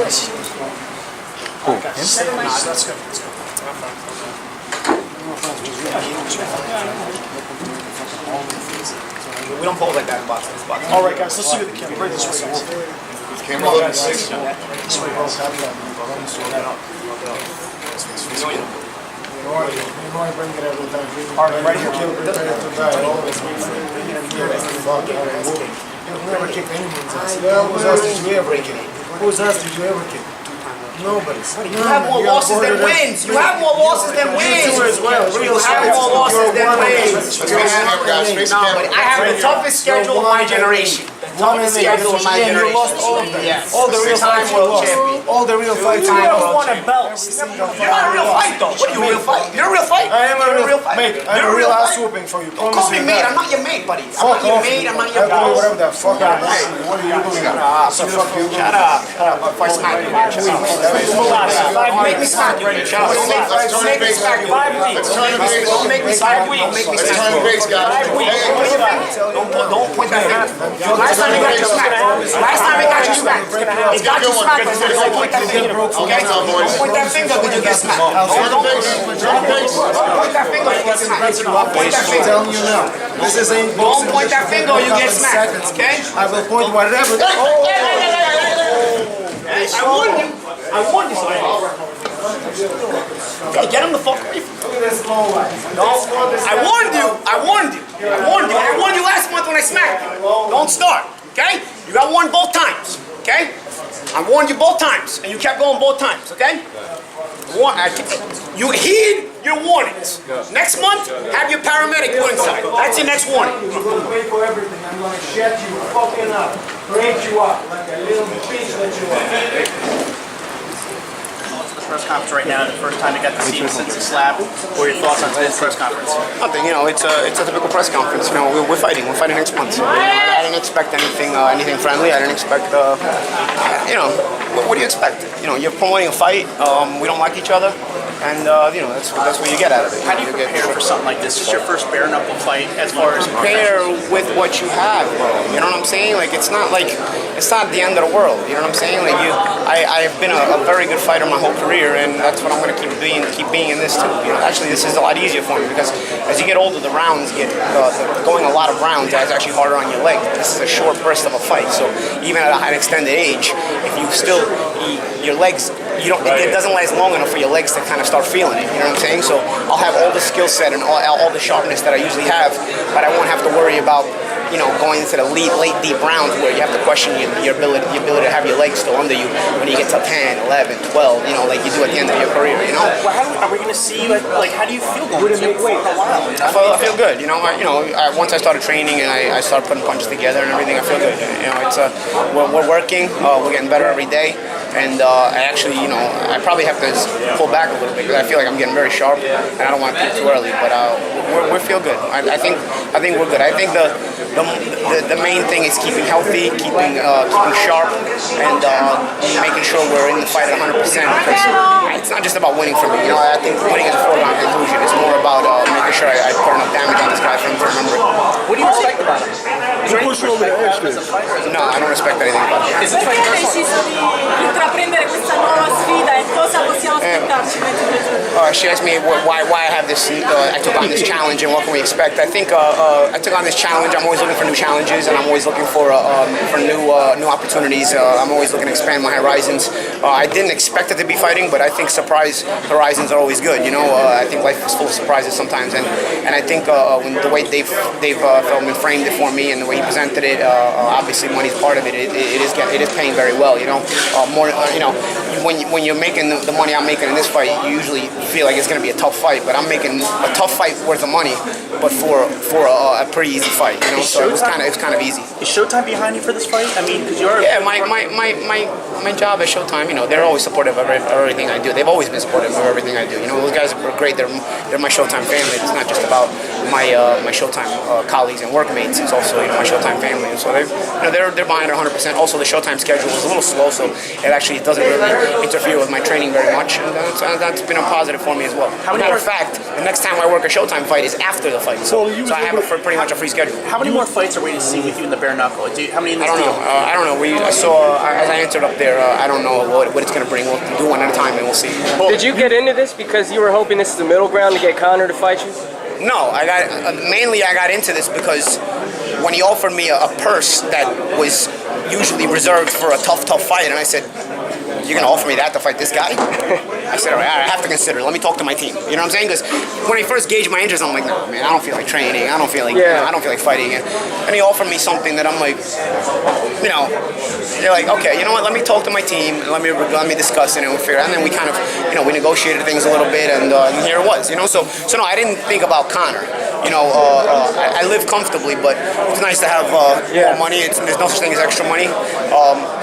Who? Him? That's good. That's good. We don't pull like that in boxing. All right, guys, let's see the camera. Right this way, guys. Camera 11-6. This way, bro. All right, right here. You'll never kick anyone's ass. Whose ass did you ever kick? Whose ass did you ever kick? Nobody's. You have more losses than wins. You have more losses than wins. You have more losses than wins. No, but I have the toughest schedule of my generation. Toughest schedule of my generation. You lost all of them. Yes. All the real fights you lost. All the real fights you lost. won a belt. You're not a real fight, though. What are you, a real fight? You're a real fight. I am a real fight. Mate, I'm a real ass whooping for you. Don't call me mate. I'm not your mate, buddy. I'm not your mate. I'm not your boss. boss. Whatever the fuck I want. What are you doing? Fuck you. Shut up. If I smack you, don't make me smack you. Shut up. Don't make me smack you. 5 weeks. Don't make me smack you. Don't make me smack you. Don't point that finger. Last time you got you smacked. Last time it got you smacked. It got you smacked. Don't point that finger. Okay? Don't point that finger when you get smacked. Don't point that finger when you get smacked. Don't point that finger. I'm telling you now. This is ain't Don't point that finger when you get smacked. Okay? I will point whatever. I warned you. I warned you. Okay, get him the fuck away from me. No, I warned you. I warned you. I warned you. I warned you last month when I smacked you. Don't start. Okay? You got warned both times. Okay? I warned you both times, and you kept going both times. Okay? You heed your warnings. Next month, have your paramedic go inside. That's your next warning. I'm gonna pay for everything. I'm gonna shut you fucking up, break you up like a little bitch that you are. Press conference right now, the first time you got to see him since the slap. What are your thoughts on today's press conference? Nothing, you know, it's a typical press conference. You know, we're fighting next month. So, I didn't expect anything friendly. I didn't expect, you know, what do you expect? You know, you're promoting a fight. We don't like each other, and you know, that's what you get out of it. How do you prepare for something like this? It's your first bare knuckle fight, as far as prepare with what you have, bro. You know what I'm saying? Like it's not the end of the world. You know what I'm saying? Like I've been a very good fighter my whole career, and that's what I'm going to keep being in this too. You know, actually, this is a lot easier for me because as you get older, the rounds get going a lot of rounds. That's actually harder on your leg. This is a short burst of a fight, so even at an extended age, if you still your legs, it doesn't last long enough for your legs to kind of start feeling it. You know what I'm saying? So I'll have all the skill set and all the sharpness that I usually have, but I won't have to worry about, you know, going into the late deep rounds where you have to question your ability to have your legs still under you when you get to 10, 11, 12, you know, like you do at the end of your career, you know? Well, are we going to see, like, how do you feel going into it for a while? I feel good, you know. Once I started training and I started putting punches together and everything, I feel good. You know, it's we're working, we're getting better every day. And I actually, you know, I probably have to pull back a little bit because I feel like I'm getting very sharp, and I don't want to peak too early. But we feel good. I think we're good. I think the main thing is keeping healthy, keeping sharp, and making sure we're in the fight at 100%. Because it's not just about winning for me. You know, I think winning is a foregone conclusion. It's more about making sure I put enough damage on this guy for him to remember it. What do you expect about him? Is there anything you expect as a fighter? No, I don't respect anything about him. Is it fight intraprendere questa nuova sfida e cosa possiamo aspettarci? She asked me why I have this. I took on this challenge and what can we expect. I think I took on this challenge. I'm always looking for new challenges and I'm always looking for new opportunities. I'm always looking to expand my horizons. I didn't expect it to be fighting, but I think surprise horizons are always good. You know, I think life is full of surprises sometimes, and I think when the way they've filmed and framed it for me and the way he presented it, obviously money's part of it. It is paying very well. You know, you know, when you're making the money I'm making in this fight, you usually feel like it's going to be a tough fight, but I'm making a tough fight worth of money, but for a pretty easy fight. You know, so it was kind of easy. Is Showtime behind you for this fight? I mean, because you're my job at Showtime. You know, they're always supportive of everything I do. They've always been supportive of everything I do. You know, those guys are great. They're my Showtime family. It's not just about my Showtime colleagues and workmates. It's also my Showtime family, and so they're behind it 100%. Also, the Showtime schedule is a little slow, so it actually doesn't really interfere with my training very much, and that's been a positive for me as well. Matter of fact, the next time I work a Showtime fight is after the fight, so I have pretty much a free schedule. How many more fights are we to see with you in the bare knuckle? How many in this deal? I don't know. I saw as I entered up there. I don't know what it's going to bring. We'll do one at a time, and we'll see. Did you get into this because you were hoping this is the middle ground to get Conor to fight you? No, I got into this because when he offered me a purse that was usually reserved for a tough fight, and I said, "You're gonna offer me that to fight this guy?" I said, "All right, I have to consider it. Let me talk to my team." You know what I'm saying? Because when I first gauged my interest, I'm like, "Nah, man, I don't feel like training. I don't feel like I don't feel like fighting." And he offered me something that I'm like, they're like, "Okay, you know what? Let me talk to my team. And let me discuss it and we figure." And then we kind of, we negotiated things a little bit, and here it was. So no, I didn't think about Conor. I live comfortably, but it's nice to have more money. There's no such thing as extra money,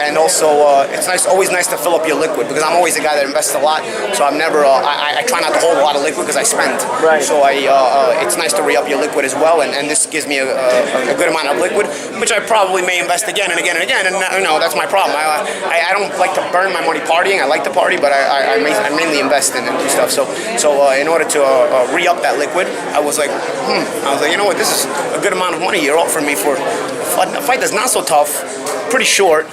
and also it's always nice to fill up your liquid, because I'm always a guy that invests a lot. So I'm never. I try not to hold a lot of liquid because I spend. Right. So it's nice to re-up your liquid as well, and this gives me a good amount of liquid, which I probably may invest again and again and again. And that's my problem. I don't like to burn my money partying. I like to party, but I mainly invest in and do stuff. So in order to re-up that liquid, I was like, you know what? This is a good amount of money you're offering me for a fight that's not so tough, pretty short.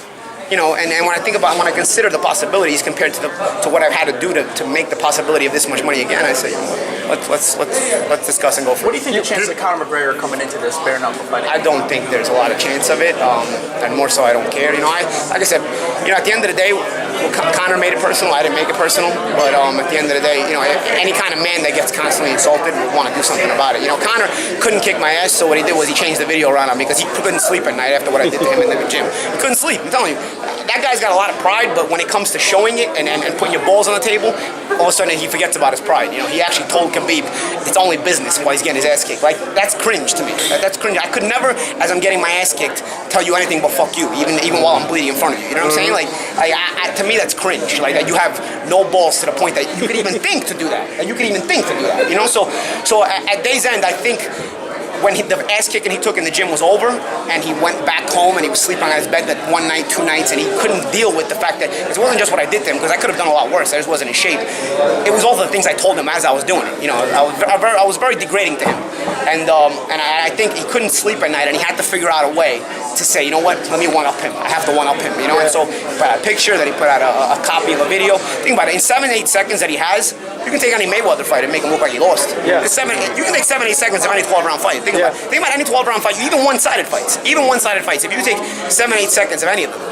And when I consider the possibilities compared to what I've had to do to make the possibility of this much money again, I say, let's discuss and go for it. What do you think the chances of Conor McGregor coming into this bare knuckle fighting? I don't think there's a lot of chance of it, and more so I don't care. Like I said, at the end of the day, Conor made it personal. I didn't make it personal, but at the end of the day, any kind of man that gets constantly insulted would want to do something about it. Conor couldn't kick my ass, so what he did was he changed the video around on me because he couldn't sleep at night after what I did to him in the gym. He couldn't sleep. I'm telling you. That guy's got a lot of pride, but when it comes to showing it and putting your balls on the table, all of a sudden he forgets about his pride. He actually told Khabib it's only business while he's getting his ass kicked. Like, that's cringe to me. That's cringe. I could never, as I'm getting my ass kicked, tell you anything but fuck you, even while I'm bleeding in front of you. You know what I'm saying? Like to me, that's cringe. Like, that you have no balls to the point that you could even think to do that. So at day's end, I think when the ass kicking he took in the gym was over, and he went back home and he was sleeping on his bed that one night, 2 nights, and he couldn't deal with the fact that it wasn't just what I did to him, because I could have done a lot worse. I just wasn't in shape. It was all the things I told him as I was doing it. I was very degrading to him, and I think he couldn't sleep at night, and he had to figure out a way to say, you know what, let me one up him. I have to one up him. And so he put out a picture, then he put out a copy of a video. Think about it. In 7-8 seconds that he has, you can take any Mayweather fight and make him look like he lost. Yeah. You can take 7-8 seconds of any 12-round fight. Think about any 12-round fight, even one-sided fights. If you take 7-8 seconds of any of them,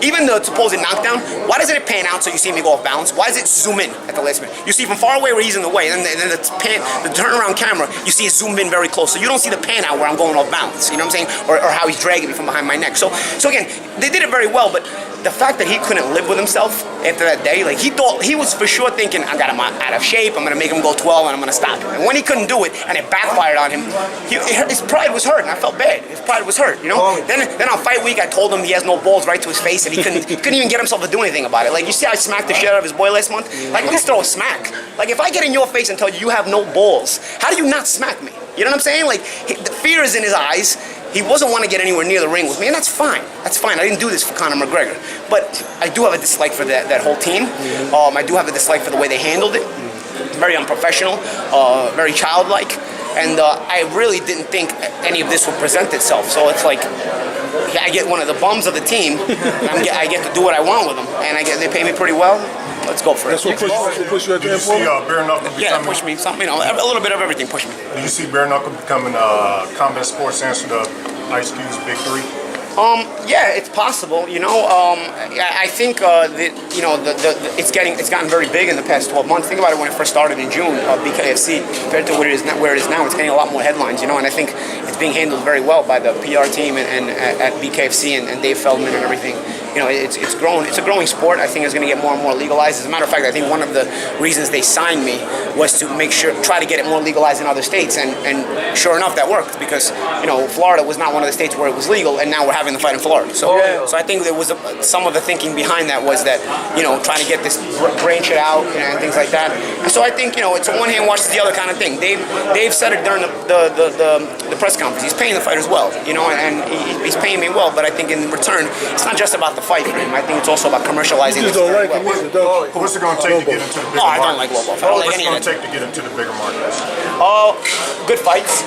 even the supposed knockdown, why doesn't it pan out so you see me go off balance? Why does it zoom in at the last minute? You see from far away where he's in the way, and then the turnaround camera, you see it zoomed in very close. So you don't see the pan out where I'm going off balance. You know what I'm saying? Or how he's dragging me from behind my neck. So again, they did it very well, but the fact that he couldn't live with himself after that day, like he was for sure thinking, I got him out of shape, I'm gonna make him go 12 and I'm gonna stop him. And when he couldn't do it and it backfired on him, his pride was hurt, and I felt bad. His pride was hurt, Then on fight week I told him he has no balls right to his face, and he couldn't even get himself to do anything about it. Like, you see I smacked the shit out of his boy last month? Like, at least throw a smack. Like, if I get in your face and tell you have no balls, how do you not smack me? You know what I'm saying? Like, the fear is in his eyes. He wasn't want to get anywhere near the ring with me, and that's fine. That's fine. I didn't do this for Conor McGregor. But I do have a dislike for that whole team. I do have a dislike for the way they handled it. Very unprofessional, very childlike. And I really didn't think any of this would present itself. So it's like, I get one of the bums of the team, and I get to do what I want with them. And they pay me pretty well. Let's go for it. That's what push you at the end. Did you see bare knuckle becoming? Yeah, push me. Something, a little bit of everything pushed me. Did you see bare knuckle becoming combat sports answer to Ice Cube's Big Three? Yeah, it's possible. I think it's gotten very big in the past 12 months. Think about it when it first started in June. BKFC compared to where it is now, it's getting a lot more headlines. And I think it's being handled very well by the PR team and at BKFC and Dave Feldman and everything. it's grown. It's a growing sport. I think it's going to get more and more legalized. As a matter of fact, I think one of the reasons they signed me was to try to get it more legalized in other states, and sure enough, that worked, because Florida was not one of the states where it was legal, and now we're having the fight in Florida. So I think there was some of the thinking behind that was that trying to get this branch it out and things like that. And so I think it's a one hand washes the other kind of thing. Dave said it during the press conference. He's paying the fighters well, and he's paying me well. But I think in return, it's not just about the fight for him. I think it's also about commercializing. You just don't like him, what's it going to take to get into the bigger market? I don't like Lobov. I don't like any of that. What's it going to take to get into the bigger market? Good fights.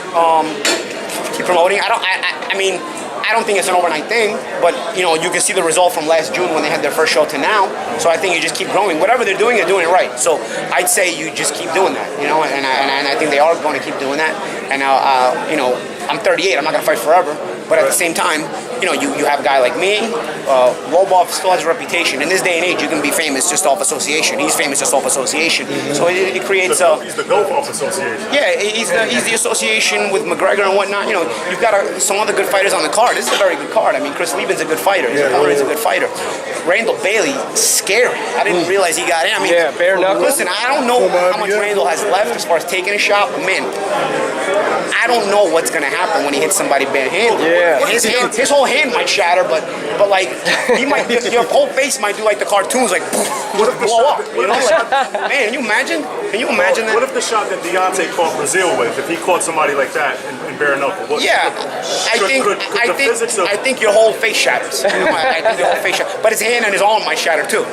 Keep promoting. I mean, I don't think it's an overnight thing, but you can see the result from last June when they had their first show to now. So I think you just keep growing. Whatever they're doing it right. So I'd say you just keep doing that, and I think they are going to keep doing that. And I'm 38. I'm not going to fight forever. But at the same time, you have a guy like me. Lobov still has a reputation. In this day and age, you can be famous just off association. He's famous just off association. So it creates He's the Lobov association. Yeah, he's the association with McGregor and whatnot. You've got some other good fighters on the card. This is a very good card. I mean, Chris Leben's a good fighter. He's a good fighter. Randall Bailey, scary. I didn't realize he got in. I mean, bare knuckle. Listen, I don't know how much Randall has left as far as taking a shot, but man, I don't know what's going to happen when he hits somebody barehanded. Yeah. His whole hand might shatter, but like he might, your whole face might do like the cartoons, like blow up. Man, can you imagine? Can you imagine that? What if the shot that Deontay caught Brazil with, if he caught somebody like that in bare knuckle? I think your whole face shatters. I think your whole face shatters. But his hand and his arm might shatter too.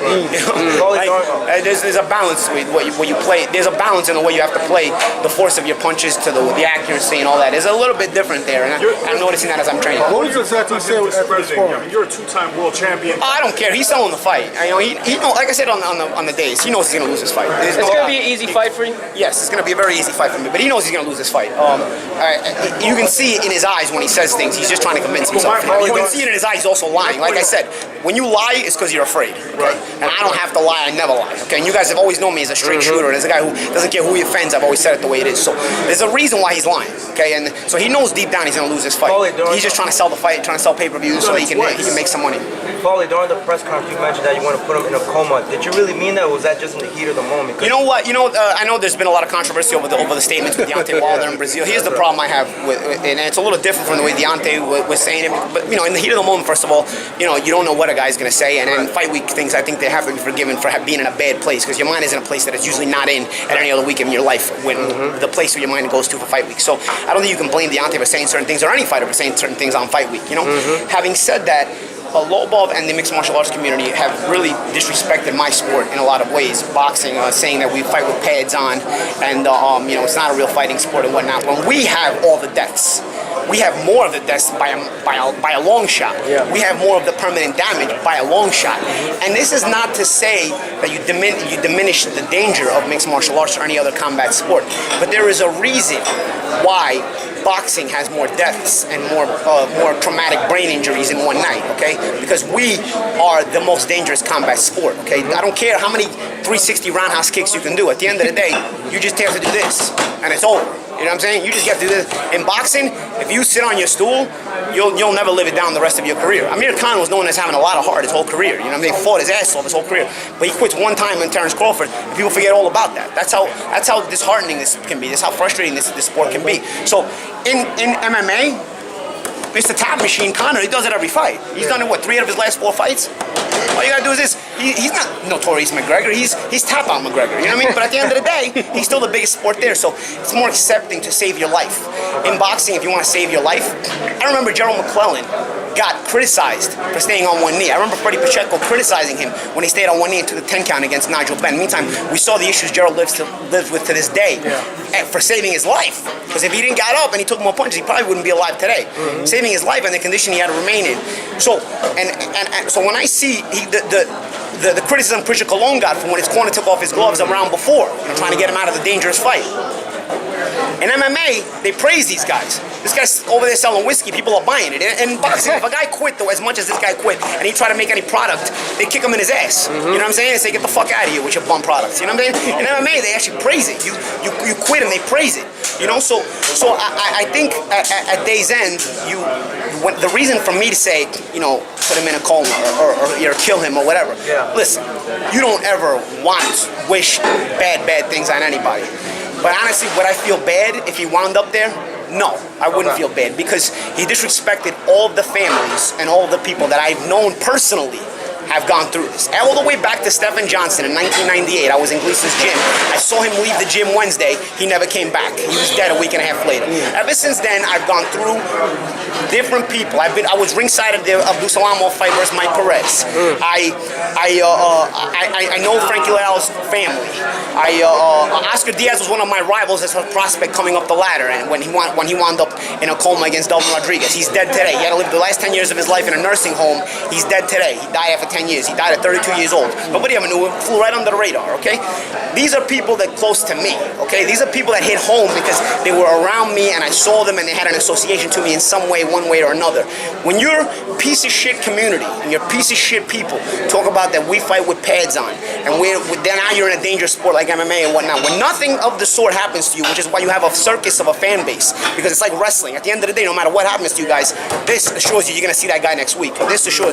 There's a balance with what you play. There's a balance in the way you have to play the force of your punches to the accuracy and all that. It's a little bit different there, and I'm noticing that as I'm training. What did exactly say with that? I mean, you're a two-time world champion. I don't care. He's selling the fight. He like I said on the days, he knows he's gonna lose this fight. It's gonna be an easy fight for you. Yes, it's gonna be a very easy fight for me. But he knows he's gonna lose this fight. You can see it in his eyes when he says things. He's just trying to convince himself. You can see it in his eyes. He's also lying. Like I said, when you lie, it's because you're afraid. Okay? And I don't have to lie. I never lie. Okay? And you guys have always known me as a straight shooter. And as a guy who doesn't care who he offends, I've always said it the way it is. So there's a reason why he's lying. Okay? And so he knows deep down he's gonna lose this fight. He's just trying to sell the fight, trying to sell pay-per-views so he can make some money. Paulie, during the press conference, you mentioned that you want to put him in a coma. Did you really mean that, or was that just in the heat of the moment? You know what? I know there's been a lot of controversy over the statements with Deontay Wilder in Brazil. Here's the problem I have with, and it's a little different from the way Deontay was saying it. But in the heat of the moment, first of all, you don't know what a guy's going to say, and then fight week things, I think they have to be forgiven for being in a bad place, because your mind is in a place that it's usually not in at any other week in your life, when the place where your mind goes to for fight week. So I don't think you can blame Deontay for saying certain things, or any fighter for saying certain things on fight week. Having said that, Lobov and the mixed martial arts community have really disrespected my sport in a lot of ways. Boxing, saying that we fight with pads on, and it's not a real fighting sport and whatnot. When we have all the deaths, we have more of the deaths by a long shot. Yeah. We have more of the permanent damage by a long shot. And this is not to say that you diminish the danger of mixed martial arts or any other combat sport, but there is a reason why boxing has more deaths and more traumatic brain injuries in one night, okay? Because we are the most dangerous combat sport, okay? I don't care how many 360 roundhouse kicks you can do. At the end of the day, you just have to do this, and it's over. You know what I'm saying? You just have to do this. In boxing, if you sit on your stool, you'll never live it down the rest of your career. Amir Khan was known as having a lot of heart his whole career. You know what I mean? He fought his ass off his whole career. But he quits one time in Terence Crawford, and people forget all about that. That's how disheartening this can be. That's how frustrating this sport can be. So in MMA, Mr. Tap Machine Conor, he does it every fight. He's done it, 3 out of his last 4 fights? All you gotta do is this. He's not notorious McGregor. He's tap out McGregor. You know what I mean? But at the end of the day, he's still the biggest sport there. So it's more accepting to save your life. In boxing, if you want to save your life, I remember Gerald McClellan got criticized for staying on one knee. I remember Freddie Pacheco criticizing him when he stayed on one knee into the 10 count against Nigel Benn. Meantime, we saw the issues Gerald lives with to this day for saving his life. Because if he didn't get up and he took more punches, he probably wouldn't be alive today. Saving his life and the condition he had to remain in. So so when I see the criticism Prisha Colon got from when his corner took off his gloves around before, trying to get him out of the dangerous fight. In MMA, they praise these guys. This guy's over there selling whiskey, people are buying it. And in boxing, if a guy quit, though, as much as this guy quit, and he tried to make any product, they kick him in his ass. You know what I'm saying? They say, get the fuck out of here with your bum products. You know what I'm saying? In MMA, they actually praise it. You quit and they praise it. You know, so I think at day's end, the reason for me to say, you know, put him in a coma or kill him or whatever. Yeah. Listen, you don't ever wish bad things on anybody. But honestly, would I feel bad if he wound up there? No, I wouldn't feel bad because he disrespected all of the families and all of the people that I've known personally have gone through this. All the way back to Stephen Johnson in 1998. I was in Gleason's gym. I saw him leave the gym Wednesday. He never came back. He was dead a week and a half later. Ever since then, I've gone through different people. I was ringside of the Abdulsalamo fight versus Mike Perez. I know Frankie Leal's family. Oscar Diaz was one of my rivals as a prospect coming up the ladder, and when he wound up in a coma against Delvin Rodriguez. He's dead today. He had to live the last 10 years of his life in a nursing home. He's dead today. He died after 10 years. He died at 32 years old. Nobody ever knew him. Flew right under the radar, okay? These are people that close to me, okay? These are people that hit home because they were around me and I saw them and they had an association to me in some way, one way or another. When your piece of shit community and your piece of shit people talk about that we fight with pads on and then now you're in a dangerous sport like MMA and whatnot, when nothing of the sort happens to you, which is why you have a circus of a fan base, because it's like wrestling. At the end of the day, no matter what happens to you guys, this assures you you're going to see that guy next week. This assures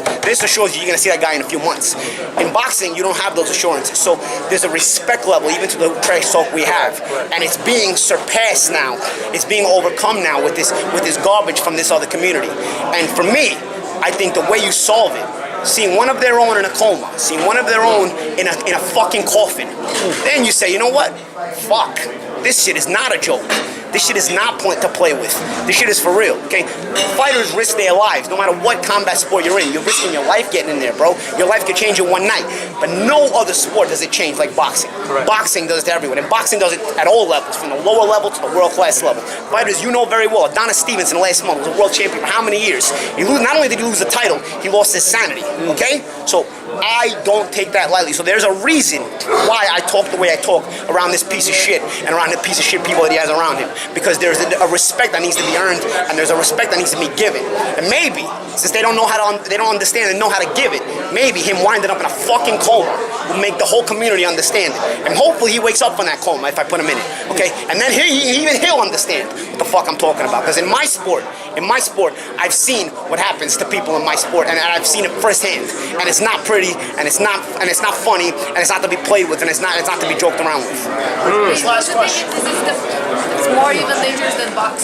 you you're going to see that guy in a few months. In boxing, you don't have those assurances. So there's a respect level even to the trash talk we have, and it's being surpassed now. It's being overcome now with this garbage from this other community. And for me, I think the way you solve it, seeing one of their own in a coma, seeing one of their own in a fucking coffin, then you say, you know what? Fuck. This shit is not a joke. This shit is not to play with. This shit is for real, okay? Fighters risk their lives, no matter what combat sport you're in. You're risking your life getting in there, bro. Your life could change in one night. But no other sport does it change like boxing. Correct. Boxing does it to everyone. And boxing does it at all levels, from the lower level to the world-class level. Fighters you know very well. Adonis Stevenson last month was a world champion for how many years? Not only did he lose the title, he lost his sanity, okay? So I don't take that lightly. So there's a reason why I talk the way I talk around this piece of shit and around the piece of shit people that he has around him. Because there's a respect that needs to be earned and there's a respect that needs to be given. And maybe, since they don't understand and know how to give it, maybe him winding up in a fucking coma will make the whole community understand it. And hopefully he wakes up from that coma if I put him in it, okay? And then he'll understand what the fuck I'm talking about. Because in my sport, I've seen what happens to people in my sport, and I've seen it firsthand. And it's not pretty, and it's not funny, and it's not to be played with, and it's not to be joked around with. Last question. It's more even dangerous than boxing.